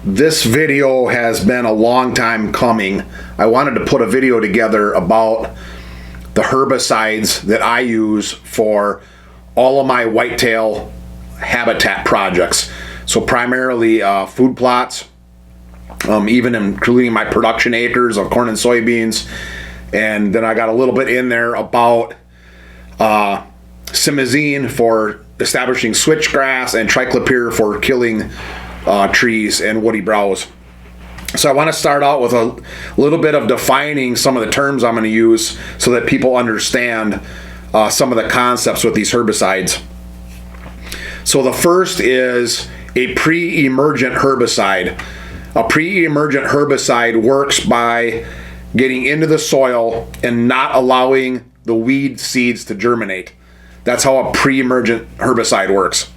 This video has been a long time coming. I wanted to put a video together about the herbicides that I use for all of my whitetail habitat projects. So primarily food plots, even including my production acres of corn and soybeans. And then I got a little bit in there about Simazine for establishing switchgrass and Triclopyr for killing trees and woody browse. So I want to start out with a little bit of defining some of the terms I'm going to use so that people understand some of the concepts with these herbicides. So the first is a pre-emergent herbicide. A pre-emergent herbicide works by getting into the soil and not allowing the weed seeds to germinate. That's how a pre-emergent herbicide works.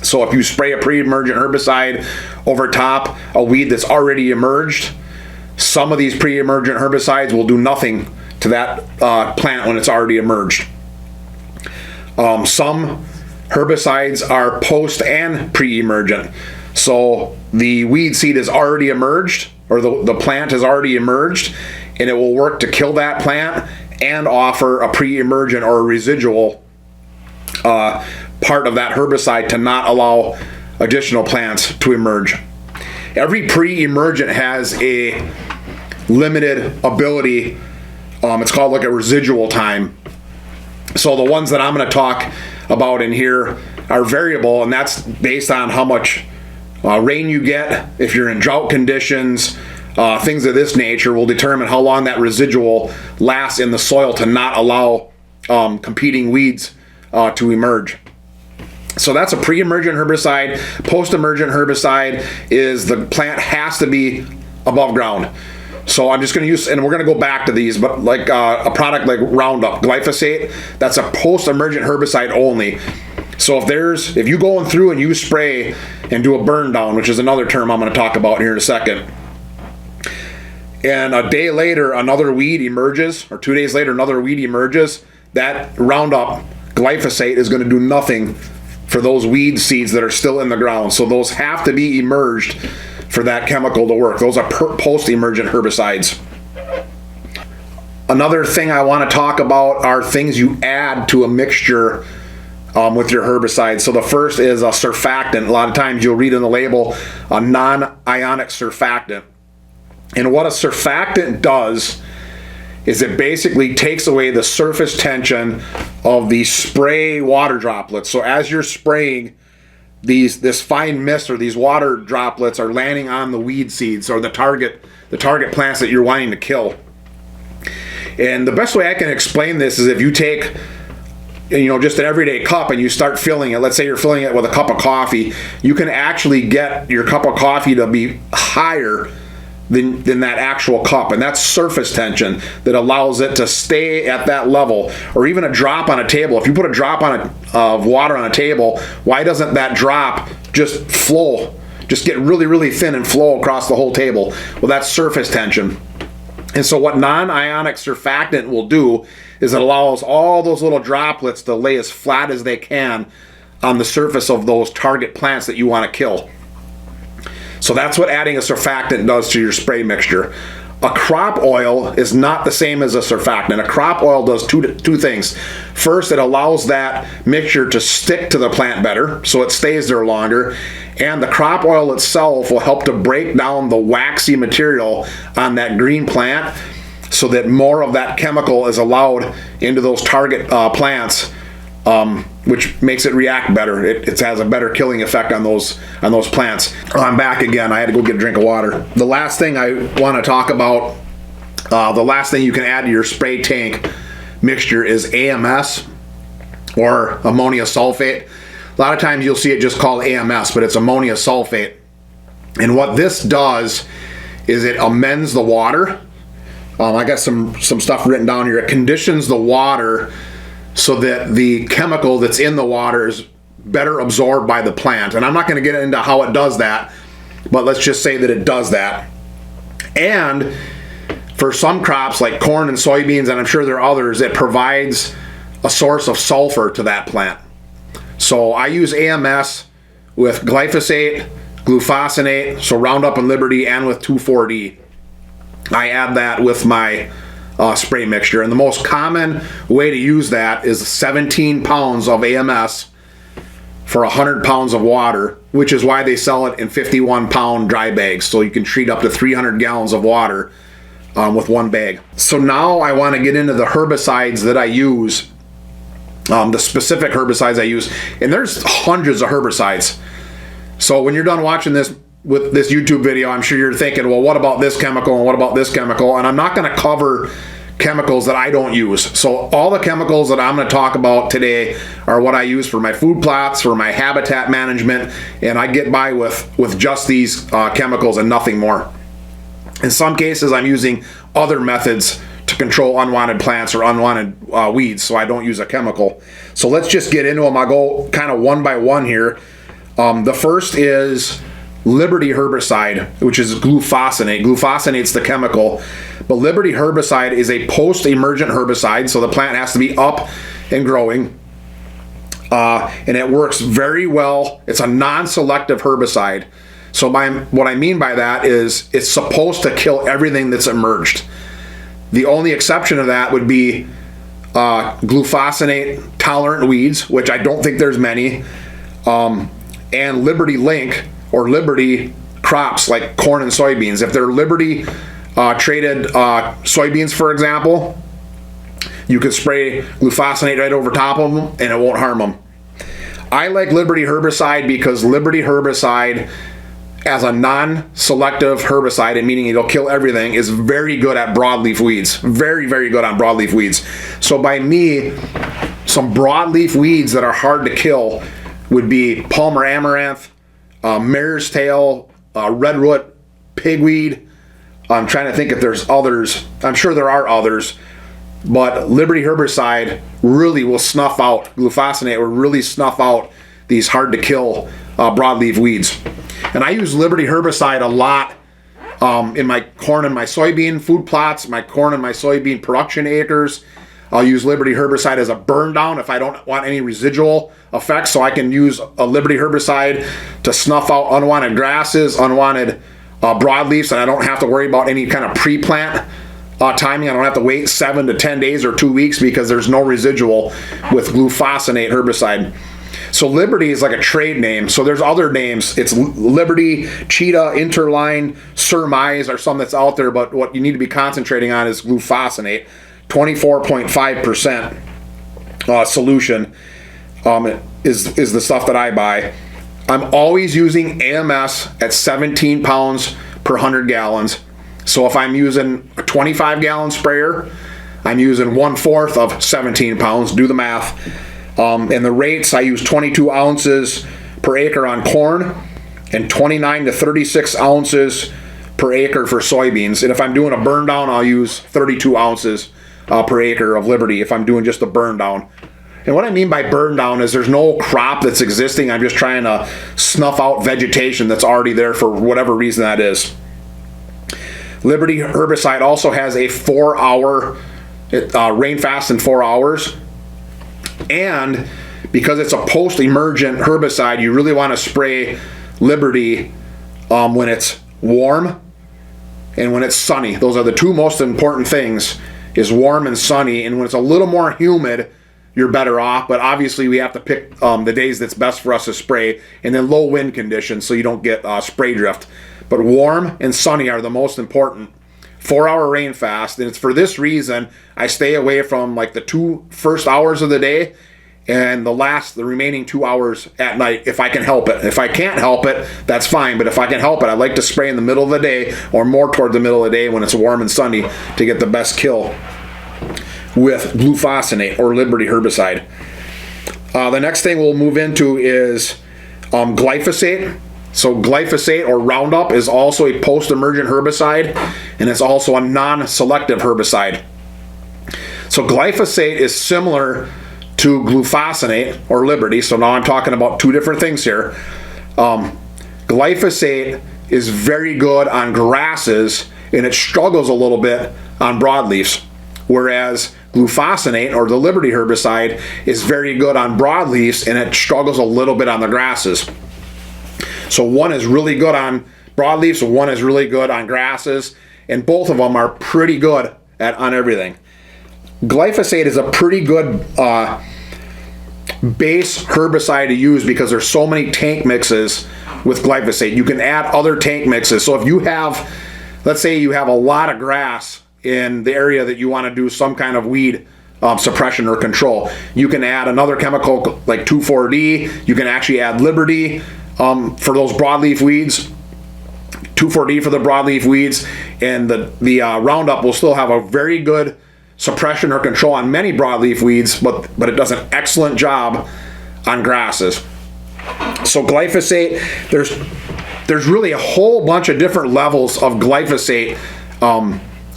So if you spray a pre-emergent herbicide over top a weed that's already emerged, some of these pre-emergent herbicides will do nothing to that plant when it's already emerged. Some herbicides are post and pre-emergent. So the weed seed is already emerged, or the plant has already emerged, and it will work to kill that plant and offer a pre-emergent or a residual part of that herbicide to not allow additional plants to emerge. Every pre-emergent has a limited ability. It's called like a residual time. So the ones that I'm going to talk about in here are variable, and that's based on how much rain you get. If you're in drought conditions, things of this nature will determine how long that residual lasts in the soil to not allow competing weeds to emerge. So that's a pre-emergent herbicide. Post-emergent herbicide is the plant has to be above ground. So I'm just going to use, and we're going to go back to these, but like a product like Roundup, glyphosate, that's a post-emergent herbicide only. So if you going through and you spray and do a burn down, which is another term I'm going to talk about here in a second, and a day later another weed emerges, or 2 days later another weed emerges, that Roundup glyphosate is going to do nothing for those weed seeds that are still in the ground. So those have to be emerged for that chemical to work. Those are post-emergent herbicides. Another thing I want to talk about are things you add to a mixture with your herbicide. So the first is a surfactant. A lot of times you'll read in the label a non-ionic surfactant. And what a surfactant does is it basically takes away the surface tension of the spray water droplets. So as you're spraying, this fine mist or these water droplets are landing on the weed seeds or the target plants that you're wanting to kill. And the best way I can explain this is if you take just an everyday cup and you start filling it, let's say you're filling it with a cup of coffee, you can actually get your cup of coffee to be higher than that actual cup, and that's surface tension that allows it to stay at that level. Or even a drop on a table. If you put a drop of water on a table, why doesn't that drop just flow, just get really, really thin and flow across the whole table? Well, that's surface tension. And so what non-ionic surfactant will do is it allows all those little droplets to lay as flat as they can on the surface of those target plants that you want to kill. So that's what adding a surfactant does to your spray mixture. A crop oil is not the same as a surfactant. A crop oil does two things. First, it allows that mixture to stick to the plant better, so it stays there longer. And the crop oil itself will help to break down the waxy material on that green plant so that more of that chemical is allowed into those target plants, which makes it react better. It has a better killing effect on those plants. I'm back again. I had to go get a drink of water. The last thing I want to talk about, the last thing you can add to your spray tank mixture is AMS, or ammonia sulfate. A lot of times you'll see it just called AMS, but it's ammonia sulfate. And what this does is it amends the water. I got some stuff written down here. It conditions the water so that the chemical that's in the water is better absorbed by the plant. And I'm not going to get into how it does that, but let's just say that it does that. And for some crops like corn and soybeans, and I'm sure there are others, it provides a source of sulfur to that plant. So I use AMS with glyphosate, glufosinate, so Roundup and Liberty, and with 2,4-D. I add that with my spray mixture. And the most common way to use that is 17 pounds of AMS for 100 pounds of water, which is why they sell it in 51-pound dry bags. So you can treat up to 300 gallons of water with one bag. So now I want to get into the herbicides that I use, the specific herbicides I use. And there's hundreds of herbicides. So when you're done watching this with this YouTube video, I'm sure you're thinking, well, what about this chemical and what about this chemical? And I'm not going to cover chemicals that I don't use. So all the chemicals that I'm going to talk about today are what I use for my food plots, for my habitat management, and I get by with just these chemicals and nothing more. In some cases, I'm using other methods to control unwanted plants or unwanted weeds, so I don't use a chemical. So let's just get into them. I'll go kind of one by one here. The first is Liberty herbicide, which is glufosinate. Glufosinate's the chemical, but Liberty herbicide is a post-emergent herbicide, so the plant has to be up and growing, and it works very well. It's a non-selective herbicide. So what I mean by that is it's supposed to kill everything that's emerged. The only exception to that would be glufosinate tolerant weeds, which I don't think there's many, and Liberty Link, or Liberty crops like corn and soybeans. If they're Liberty traded soybeans, for example, you could spray glufosinate right over top of them and it won't harm them. I like Liberty herbicide because Liberty herbicide, as a non-selective herbicide, and meaning it'll kill everything, is very good at broadleaf weeds. Very, very good on broadleaf weeds. So by me, some broadleaf weeds that are hard to kill would be Palmer amaranth, mare's tail, redroot, pigweed. I'm trying to think if there's others. I'm sure there are others, but Liberty herbicide really will snuff out, glufosinate will really snuff out these hard to kill broadleaf weeds. And I use Liberty herbicide a lot in my corn and my soybean food plots, my corn and my soybean production acres. I'll use Liberty herbicide as a burn down if I don't want any residual effects, so I can use a Liberty herbicide to snuff out unwanted grasses, unwanted broadleaves, and I don't have to worry about any kind of pre-plant timing. I don't have to wait 7 to 10 days or 2 weeks because there's no residual with glufosinate herbicide. So Liberty is like a trade name. So there's other names. It's Liberty, Cheetah, Interline, Surmise are some that's out there, but what you need to be concentrating on is glufosinate. 24.5% solution is the stuff that I buy. I'm always using AMS at 17 pounds per 100 gallons. So if I'm using a 25-gallon sprayer, I'm using 1/4 of 17 pounds. Do the math. And the rates, I use 22 ounces per acre on corn and 29 to 36 ounces per acre for soybeans. And if I'm doing a burn down, I'll use 32 ounces per acre of Liberty if I'm doing just a burn down. And what I mean by burn down is there's no crop that's existing. I'm just trying to snuff out vegetation that's already there for whatever reason that is. Liberty herbicide also has a 4-hour rain fast in 4 hours. And because it's a post-emergent herbicide, you really want to spray Liberty when it's warm and when it's sunny. Those are the two most important things, is warm and sunny. And when it's a little more humid, you're better off. But obviously we have to pick the days that's best for us to spray, and then low wind conditions so you don't get spray drift. But warm and sunny are the most important. 4-hour rain fast, and it's for this reason I stay away from like the 2 first hours of the day and the remaining 2 hours at night if I can help it. If I can't help it, that's fine, but if I can help it, I like to spray in the middle of the day or more toward the middle of the day when it's warm and sunny to get the best kill with glufosinate or Liberty herbicide. The next thing we'll move into is glyphosate. So glyphosate or Roundup is also a post-emergent herbicide, and it's also a non-selective herbicide. So glyphosate is similar to glufosinate or Liberty. So now I'm talking about two different things here. Glyphosate is very good on grasses, and it struggles a little bit on broadleafs, whereas glufosinate or the Liberty herbicide is very good on broadleafs, and it struggles a little bit on the grasses. So one is really good on broadleaf, so one is really good on grasses, and both of them are pretty good on everything. Glyphosate is a pretty good base herbicide to use because there's so many tank mixes with glyphosate. You can add other tank mixes. So if you have, let's say you have a lot of grass in the area that you want to do some kind of weed suppression or control, you can add another chemical like 2,4-D. You can actually add Liberty for those broadleaf weeds, 2,4-D for the broadleaf weeds, and the Roundup will still have a very good suppression or control on many broadleaf weeds, but it does an excellent job on grasses. So glyphosate, there's really a whole bunch of different levels of glyphosate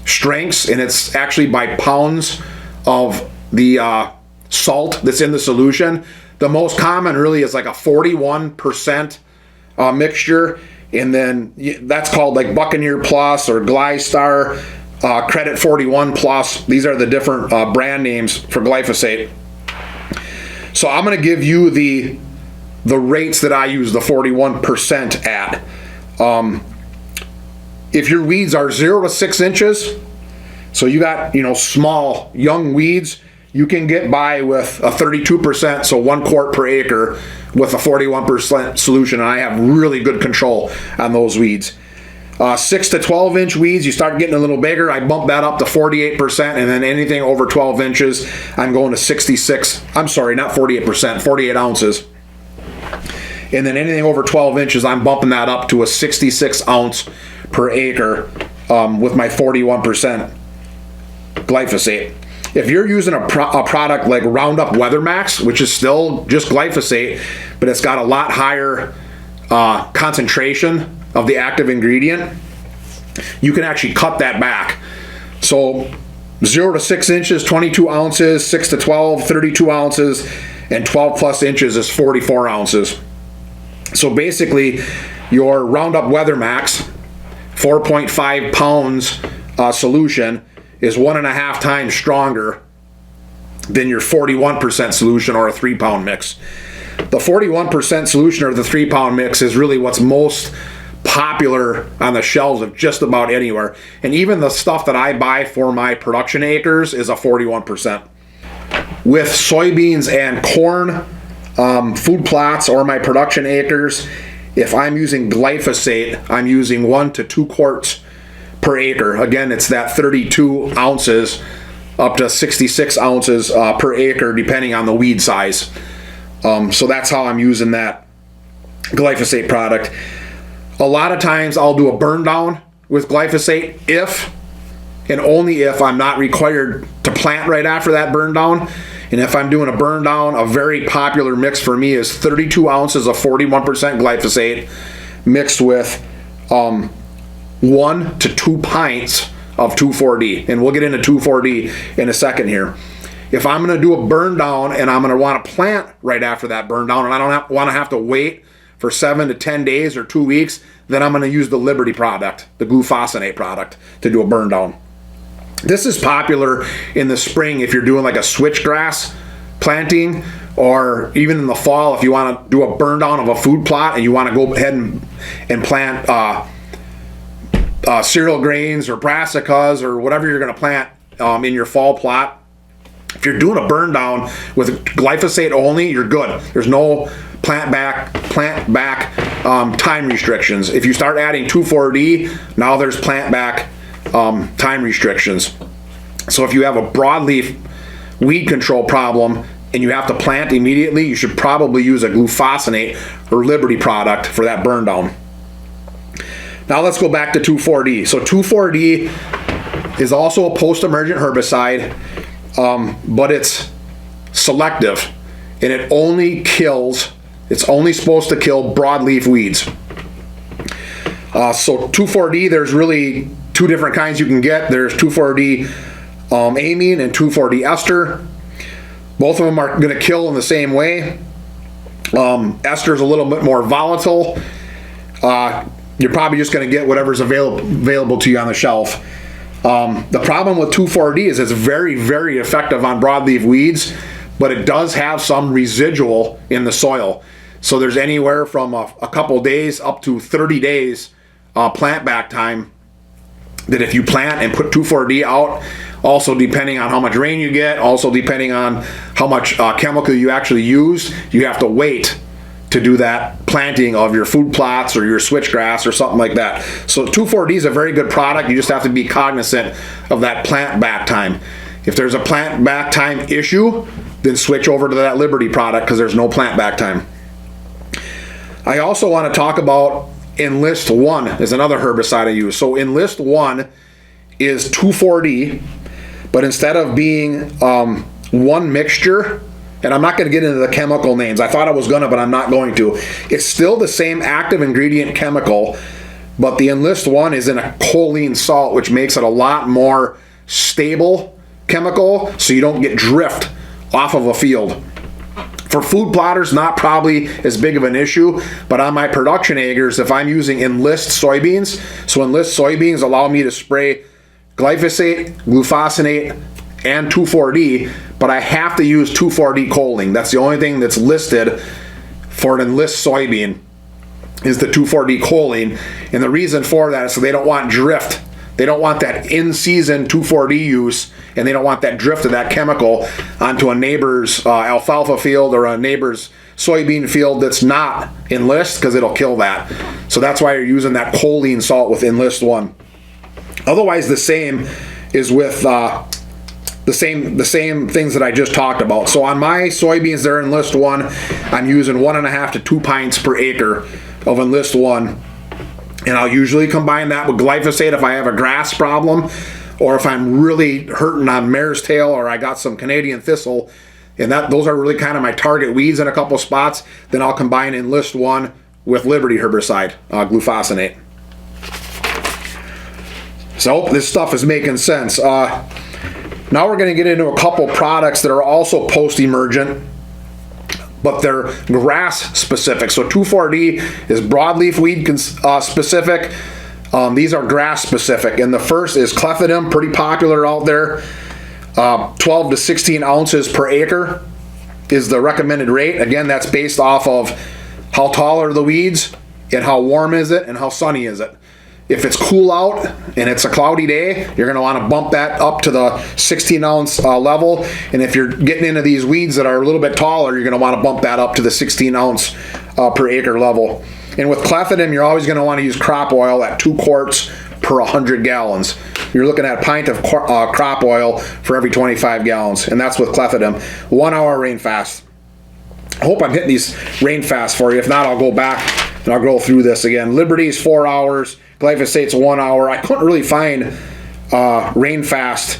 strengths, and it's actually by pounds of the salt that's in the solution. The most common really is like a 41% mixture, and then that's called like Buccaneer Plus or Glystar, Credit 41 Plus. These are the different brand names for glyphosate. So I'm going to give you the rates that I use the 41% at. If your weeds are 0 to 6 inches, so you got, small young weeds, you can get by with a 32%, so 1 quart per acre with a 41% solution, and I have really good control on those weeds. 6 to 12 inch weeds, you start getting a little bigger, I bump that up to 48%, and then anything over 12 inches, I'm going to 66, I'm sorry, not 48%, 48 ounces. And then anything over 12 inches, I'm bumping that up to a 66 ounce per acre with my 41% glyphosate. If you're using a product like Roundup Weather Max, which is still just glyphosate, but it's got a lot higher concentration of the active ingredient, you can actually cut that back. So 0 to 6 inches, 22 ounces, 6 to 12, 32 ounces, and 12 plus inches is 44 ounces. So basically, your Roundup Weather Max 4.5 pounds solution is 1.5 times stronger than your 41% solution or a 3-pound mix. The 41% solution or the 3-pound mix is really what's most popular on the shelves of just about anywhere. And even the stuff that I buy for my production acres is a 41%. With soybeans and corn food plots or my production acres, if I'm using glyphosate, I'm using 1 to 2 quarts per acre. Again, it's that 32 ounces up to 66 ounces per acre, depending on the weed size. So that's how I'm using that glyphosate product. A lot of times I'll do a burn down with glyphosate if and only if I'm not required to plant right after that burn down. And if I'm doing a burn down, a very popular mix for me is 32 ounces of 41% glyphosate mixed with 1 to 2 pints of 2,4-D. And we'll get into 2,4-D in a second here. If I'm going to do a burn down and I'm going to want to plant right after that burn down, and I don't want to have to wait for 7 to 10 days or 2 weeks, then I'm going to use the Liberty product, the glufosinate product, to do a burn down. This is popular in the spring if you're doing like a switchgrass planting, or even in the fall if you want to do a burn down of a food plot and you want to go ahead and plant cereal grains or brassicas or whatever you're going to plant in your fall plot. If you're doing a burn down with glyphosate only, you're good. There's no plant back time restrictions. If you start adding 2,4-D, now there's plant back time restrictions. So if you have a broadleaf weed control problem and you have to plant immediately, you should probably use a glufosinate or Liberty product for that burn down. Now let's go back to 2,4-D. So 2,4-D is also a post-emergent herbicide, but it's selective, and it only kills, it's only supposed to kill broadleaf weeds. So 2,4-D, there's really 2 different kinds you can get. There's 2,4-D amine and 2,4-D ester. Both of them are going to kill in the same way. Ester is a little bit more volatile. You're probably just going to get whatever's available to you on the shelf. The problem with 2,4-D is it's very, very effective on broadleaf weeds, but it does have some residual in the soil. So there's anywhere from a couple days up to 30 days plant back time that if you plant and put 2,4-D out, also depending on how much rain you get, also depending on how much chemical you actually use, you have to wait to do that planting of your food plots or your switchgrass or something like that. So 2,4-D is a very good product. You just have to be cognizant of that plant back time. If there's a plant back time issue, then switch over to that Liberty product because there's no plant back time. I also want to talk about Enlist One is another herbicide I use. So Enlist One is 2,4-D, but instead of being one mixture, and I'm not going to get into the chemical names. I thought I was going to, but I'm not going to. It's still the same active ingredient chemical, but the Enlist One is in a choline salt, which makes it a lot more stable chemical, so you don't get drift off of a field. For food plotters, not probably as big of an issue, but on my production acres, if I'm using Enlist soybeans, so Enlist soybeans allow me to spray glyphosate, glufosinate, and 2,4-D, but I have to use 2,4-D choline. That's the only thing that's listed for an Enlist soybean is the 2,4-D choline, and the reason for that is so they don't want drift. They don't want that in-season 2,4-D use, and they don't want that drift of that chemical onto a neighbor's alfalfa field or a neighbor's soybean field that's not Enlist, because it'll kill that. So that's why you're using that choline salt with Enlist One. Otherwise, the same is with the same things that I just talked about. So on my soybeans, they're Enlist One. I'm using 1.5 to 2 pints per acre of Enlist One. And I'll usually combine that with glyphosate if I have a grass problem, or if I'm really hurting on mare's tail, or I got some Canadian thistle, and those are really kind of my target weeds in a couple spots, then I'll combine Enlist One with Liberty herbicide, glufosinate. So this stuff is making sense. Now we're going to get into a couple products that are also post-emergent, but they're grass specific. So 2,4-D is broadleaf weed specific. These are grass specific. And the first is chlethodim, pretty popular out there. 12 to 16 ounces per acre is the recommended rate. Again, that's based off of how tall are the weeds and how warm is it and how sunny is it. If it's cool out and it's a cloudy day, you're going to want to bump that up to the 16 ounce level. And if you're getting into these weeds that are a little bit taller, you're going to want to bump that up to the 16 ounce per acre level. And with chlethodim, you're always going to want to use crop oil at 2 quarts per 100 gallons. You're looking at a pint of crop oil for every 25 gallons. And that's with chlethodim. 1 hour rain fast. I hope I'm hitting these rain fast for you. If not, I'll go back and I'll go through this again. Liberty's 4 hours. Glyphosate's 1 hour. I couldn't really find rain fast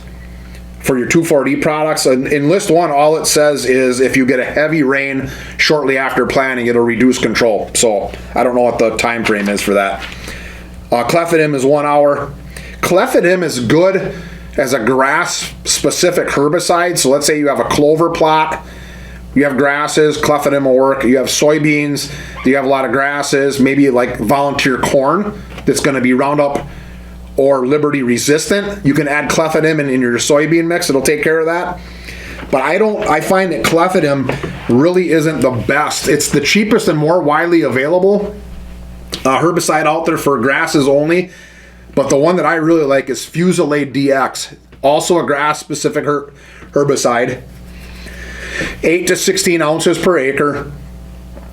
for your 2,4-D products. In Enlist One, all it says is if you get a heavy rain shortly after planting, it'll reduce control. So I don't know what the time frame is for that. Chlethodim is 1 hour. Chlethodim is good as a grass-specific herbicide. So let's say you have a clover plot. You have grasses, chlethodim will work. You have soybeans, you have a lot of grasses, maybe like volunteer corn that's going to be Roundup or Liberty resistant. You can add chlethodim in your soybean mix. It'll take care of that. But I find that chlethodim really isn't the best. It's the cheapest and more widely available herbicide out there for grasses only. But the one that I really like is Fusilade DX, also a grass-specific herbicide. 8 to 16 ounces per acre.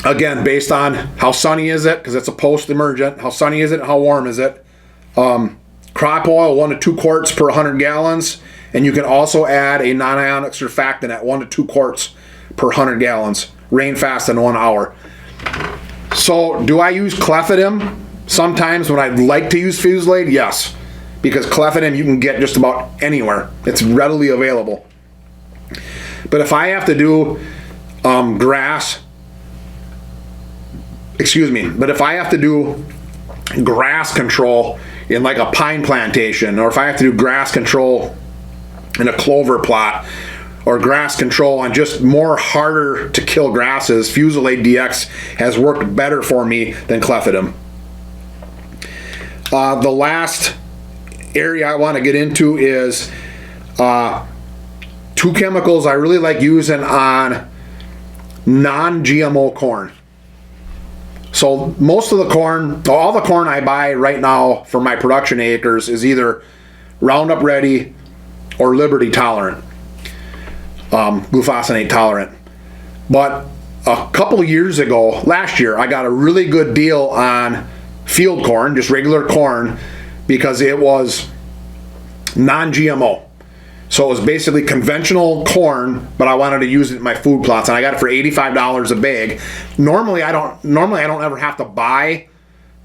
Again, based on how sunny is it, because it's a post-emergent. How sunny is it? How warm is it? Crop oil, 1 to 2 quarts per 100 gallons. And you can also add a non-ionic surfactant at 1 to 2 quarts per 100 gallons. Rain fast in 1 hour. So, do I use chlethodim sometimes when I'd like to use Fusilade? Yes. Because chlethodim you can get just about anywhere. It's readily available. But if I have to do grass control in like a pine plantation, or if I have to do grass control in a clover plot, or grass control on just more harder to kill grasses, Fusilade DX has worked better for me than chlethodim. The last area I want to get into is 2 chemicals I really like using on non-GMO corn. So most of the corn, all the corn I buy right now for my production acres is either Roundup Ready or Liberty tolerant, glufosinate tolerant. But a couple of years ago, last year, I got a really good deal on field corn, just regular corn, because it was non-GMO. So it was basically conventional corn, but I wanted to use it in my food plots, and I got it for $85 a bag. Normally I don't ever have to buy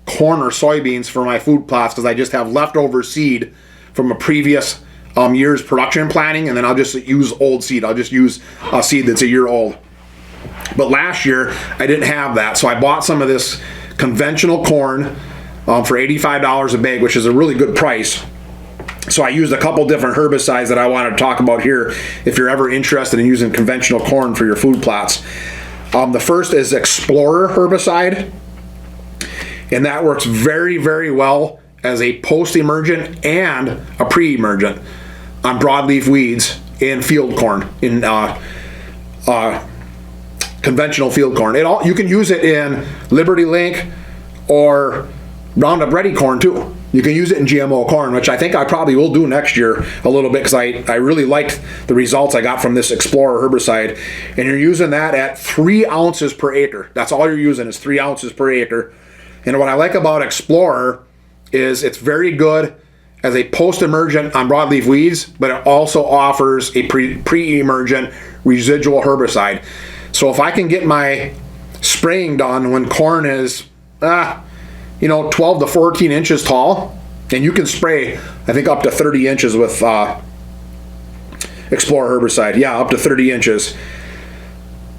corn or soybeans for my food plots because I just have leftover seed from a previous year's production planting, and then I'll just use old seed. I'll just use a seed that's a year old. But last year I didn't have that, so I bought some of this conventional corn for $85 a bag, which is a really good price. So I used a couple different herbicides that I want to talk about here if you're ever interested in using conventional corn for your food plots. The first is Explorer herbicide, and that works very, very well as a post-emergent and a pre-emergent on broadleaf weeds in field corn, in conventional field corn. You can use it in Liberty Link or Roundup Ready corn too. You can use it in GMO corn, which I think I probably will do next year a little bit because I really liked the results I got from this Explorer herbicide. And you're using that at 3 ounces per acre. That's all you're using is 3 ounces per acre. And what I like about Explorer is it's very good as a post-emergent on broadleaf weeds, but it also offers a pre-emergent residual herbicide. So if I can get my spraying done when corn is 12 to 14 inches tall, and you can spray, I think, up to 30 inches with Explorer herbicide. Yeah, up to 30 inches.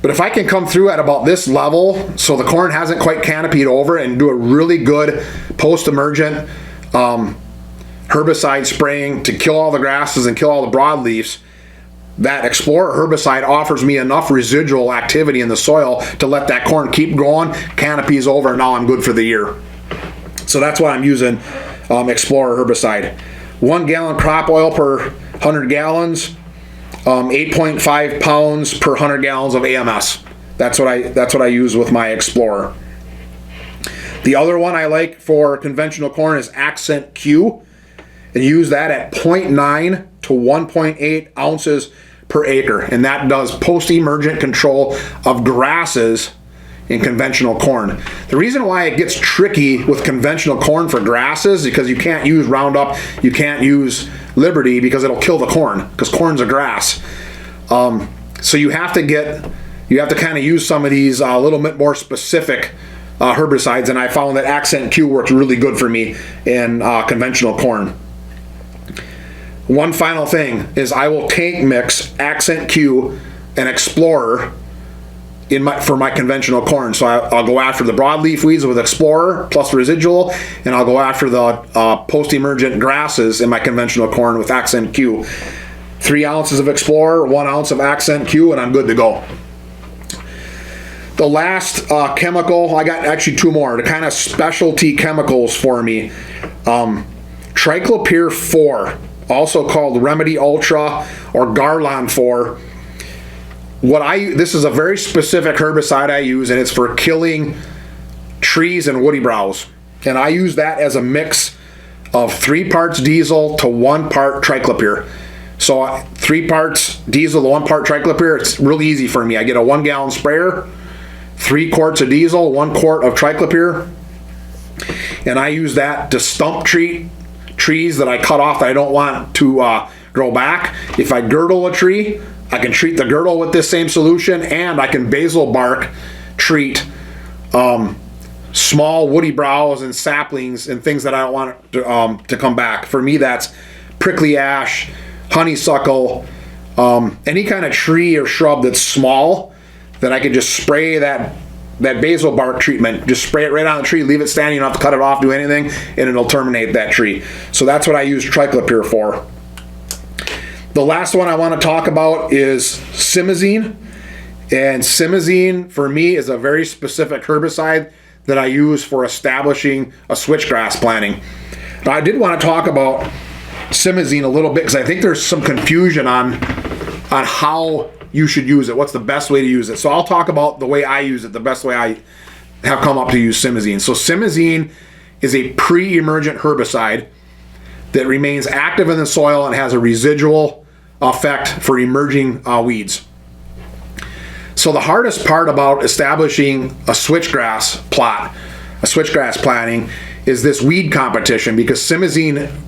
But if I can come through at about this level, so the corn hasn't quite canopied over, and do a really good post-emergent herbicide spraying to kill all the grasses and kill all the broadleaves, that Explorer herbicide offers me enough residual activity in the soil to let that corn keep growing, canopies over, and now I'm good for the year. So that's why I'm using Explorer herbicide. 1 gallon crop oil per 100 gallons, 8.5 pounds per 100 gallons of AMS. That's what I use with my Explorer. The other one I like for conventional corn is Accent Q, and use that at 0.9 to 1.8 ounces per acre, and that does post-emergent control of grasses in conventional corn. The reason why it gets tricky with conventional corn for grasses is because you can't use Roundup, you can't use Liberty because it'll kill the corn, because corn's a grass. So you have to kind of use some of these a little bit more specific herbicides, and I found that Accent Q works really good for me in conventional corn. One final thing is I will tank mix Accent Q and Explorer for my conventional corn. So I'll go after the broadleaf weeds with Explorer plus residual, and I'll go after the post-emergent grasses in my conventional corn with Accent Q. 3 ounces of Explorer, 1 ounce of Accent Q, and I'm good to go. The last chemical, I got actually 2 more, the kind of specialty chemicals for me. Triclopyr 4, also called Remedy Ultra or Garlon 4. This is a very specific herbicide I use, and it's for killing trees and woody browse. And I use that as a mix of 3 parts diesel to 1 part Triclopyr. So 3 parts diesel to 1 part Triclopyr, it's really easy for me. I get a 1 gallon sprayer, 3 quarts of diesel, 1 quart of Triclopyr, and I use that to stump treat trees that I cut off that I don't want to grow back. If I girdle a tree, I can treat the girdle with this same solution, and I can basal bark treat small woody browse and saplings and things that I don't want to come back. For me, that's prickly ash, honeysuckle, any kind of tree or shrub that's small that I can just spray that basal bark treatment. Just spray it right on the tree, leave it standing, you don't have to cut it off, do anything, and it'll terminate that tree. So that's what I use Triclopyr for. The last one I want to talk about is Simazine. And Simazine, for me, is a very specific herbicide that I use for establishing a switchgrass planting. Now, I did want to talk about Simazine a little bit because I think there's some confusion on how you should use it. What's the best way to use it? So I'll talk about the way I use it, the best way have come up to use Simazine. So Simazine is a pre-emergent herbicide that remains active in the soil and has a residual effect for emerging weeds. So the hardest part about establishing a switchgrass plot, a switchgrass planting, is this weed competition, because switchgrass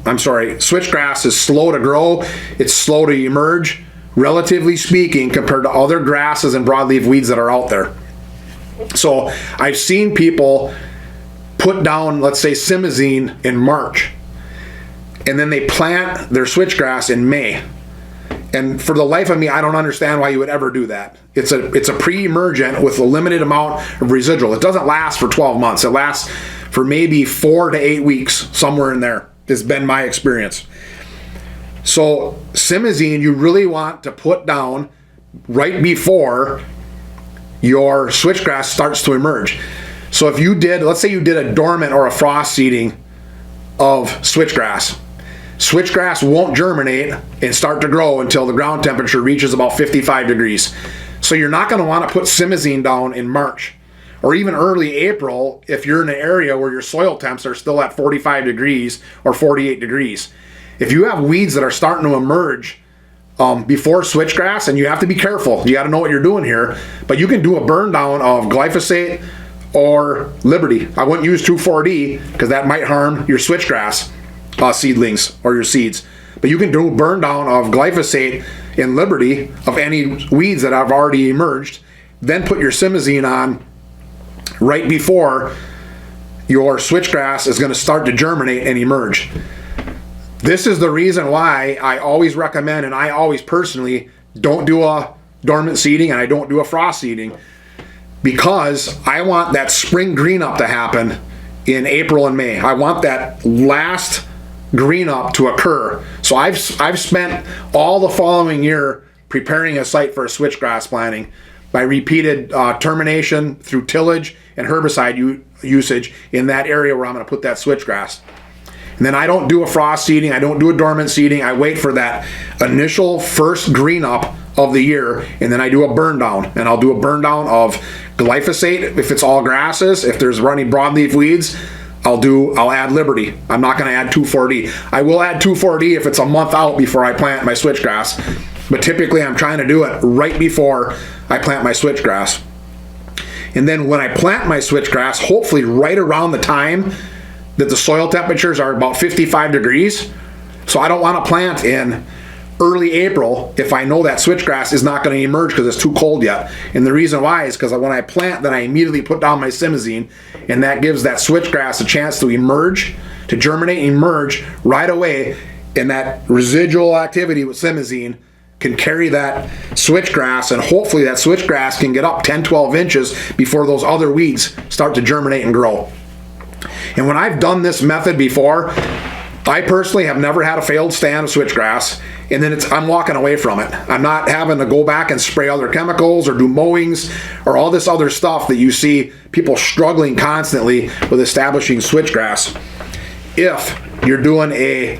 is slow to grow, it's slow to emerge, relatively speaking, compared to other grasses and broadleaf weeds that are out there. So I've seen people put down, let's say, Simazine in March, and then they plant their switchgrass in May. And for the life of me, I don't understand why you would ever do that. It's a pre-emergent with a limited amount of residual. It doesn't last for 12 months. It lasts for maybe 4 to 8 weeks, somewhere in there. It's been my experience. So Simazine, you really want to put down right before your switchgrass starts to emerge. So if you did, let's say you did a dormant or a frost seeding of switchgrass. Switchgrass won't germinate and start to grow until the ground temperature reaches about 55 degrees. So you're not going to want to put Simazine down in March or even early April if you're in an area where your soil temps are still at 45 degrees or 48 degrees. If you have weeds that are starting to emerge before switchgrass, and you have to be careful, you got to know what you're doing here, but you can do a burn down of glyphosate or Liberty. I wouldn't use 2,4-D because that might harm your switchgrass seedlings or your seeds. But you can do a burn down of glyphosate and Liberty of any weeds that have already emerged, then put your Simazine on right before your switchgrass is going to start to germinate and emerge. This is the reason why I always recommend, and I always personally don't do a dormant seeding and I don't do a frost seeding, because I want that spring green up to happen in April and May. I want that last green up to occur. So I've spent all the following year preparing a site for a switchgrass planting by repeated termination through tillage and herbicide usage in that area where I'm going to put that switchgrass. And then I don't do a frost seeding, I don't do a dormant seeding, I wait for that initial first green up of the year, and then I do a burn down. And I'll do a burn down of glyphosate if it's all grasses. If there's running broadleaf weeds, I'll add Liberty. I'm not going to add 2,4-D. I will add 2,4-D if it's a month out before I plant my switchgrass, but typically I'm trying to do it right before I plant my switchgrass. And then when I plant my switchgrass, hopefully right around the time that the soil temperatures are about 55 degrees. So I don't want to plant in early April if I know that switchgrass is not going to emerge because it's too cold yet. And the reason why is because when I plant, then I immediately put down my Simazine, and that gives that switchgrass a chance to emerge, to germinate and emerge right away. And that residual activity with Simazine can carry that switchgrass, and hopefully that switchgrass can get up 10, 12 inches before those other weeds start to germinate and grow. And when I've done this method before, I personally have never had a failed stand of switchgrass, and then I'm walking away from it. I'm not having to go back and spray other chemicals or do mowings or all this other stuff that you see people struggling constantly with establishing switchgrass. If you're doing a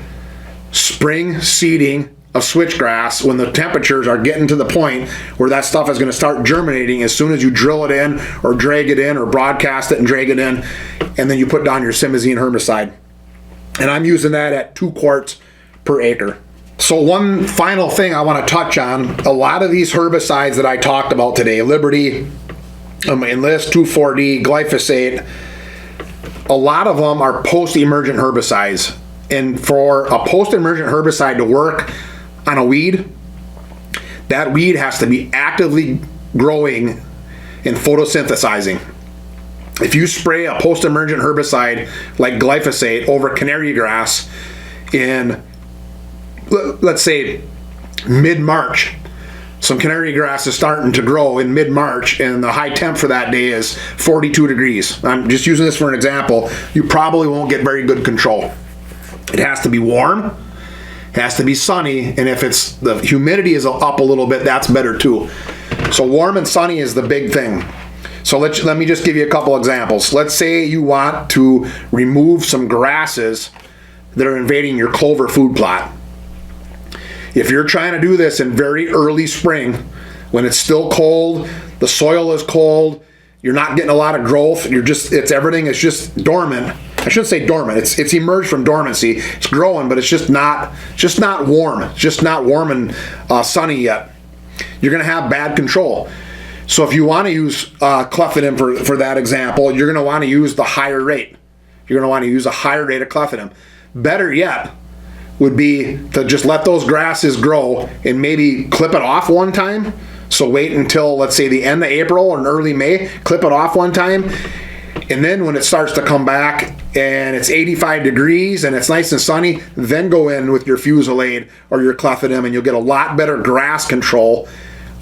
spring seeding of switchgrass when the temperatures are getting to the point where that stuff is going to start germinating as soon as you drill it in or drag it in or broadcast it and drag it in, and then you put down your Simazine herbicide. And I'm using that at 2 quarts per acre. So one final thing I want to touch on, a lot of these herbicides that I talked about today, Liberty, Enlist, 2,4-D, glyphosate, a lot of them are post-emergent herbicides. And for a post-emergent herbicide to work on a weed, that weed has to be actively growing and photosynthesizing. If you spray a post-emergent herbicide like glyphosate over canary grass in, let's say, mid-March, some canary grass is starting to grow in mid-March, and the high temp for that day is 42 degrees. I'm just using this for an example. You probably won't get very good control. It has to be warm, it has to be sunny, and if the humidity is up a little bit, that's better too. So warm and sunny is the big thing. So let me just give you a couple examples. Let's say you want to remove some grasses that are invading your clover food plot. If you're trying to do this in very early spring, when it's still cold, the soil is cold, You're not getting a lot of growth. Everything is just dormant. I shouldn't say dormant. It's emerged from dormancy. It's growing, but it's just not warm. It's just not warm and sunny yet. You're going to have bad control. So if you want to use clethodim for that example, you're going to want to use the higher rate. You're going to want to use a higher rate of clethodim. Better yet would be to just let those grasses grow and maybe clip it off one time. So wait until, let's say, the end of April or early May, clip it off one time. And then when it starts to come back and it's 85 degrees and it's nice and sunny, then go in with your Fusilade or your clethodim, and you'll get a lot better grass control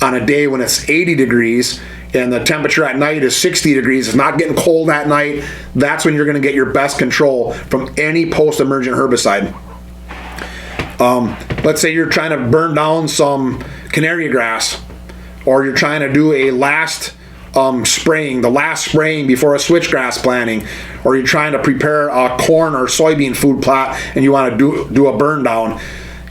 on a day when it's 80 degrees and the temperature at night is 60 degrees. It's not getting cold at night. That's when you're going to get your best control from any post-emergent herbicide. Let's say you're trying to burn down some canary grass, or you're trying to do a last spraying before a switchgrass planting, or you're trying to prepare a corn or soybean food plot and you want to do a burn down.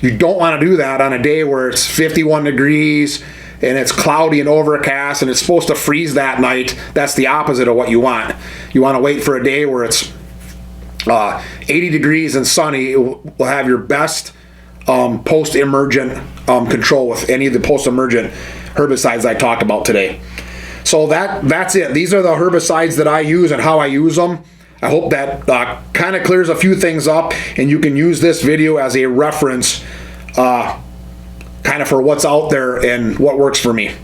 You don't want to do that on a day where it's 51 degrees and it's cloudy and overcast and it's supposed to freeze that night. That's the opposite of what you want. You want to wait for a day where it's 80 degrees and sunny. It will have your best post-emergent control with any of the post-emergent herbicides I talked about today. So that's it. These are the herbicides that I use and how I use them. I hope that kind of clears a few things up, and you can use this video as a reference kind of for what's out there and what works for me.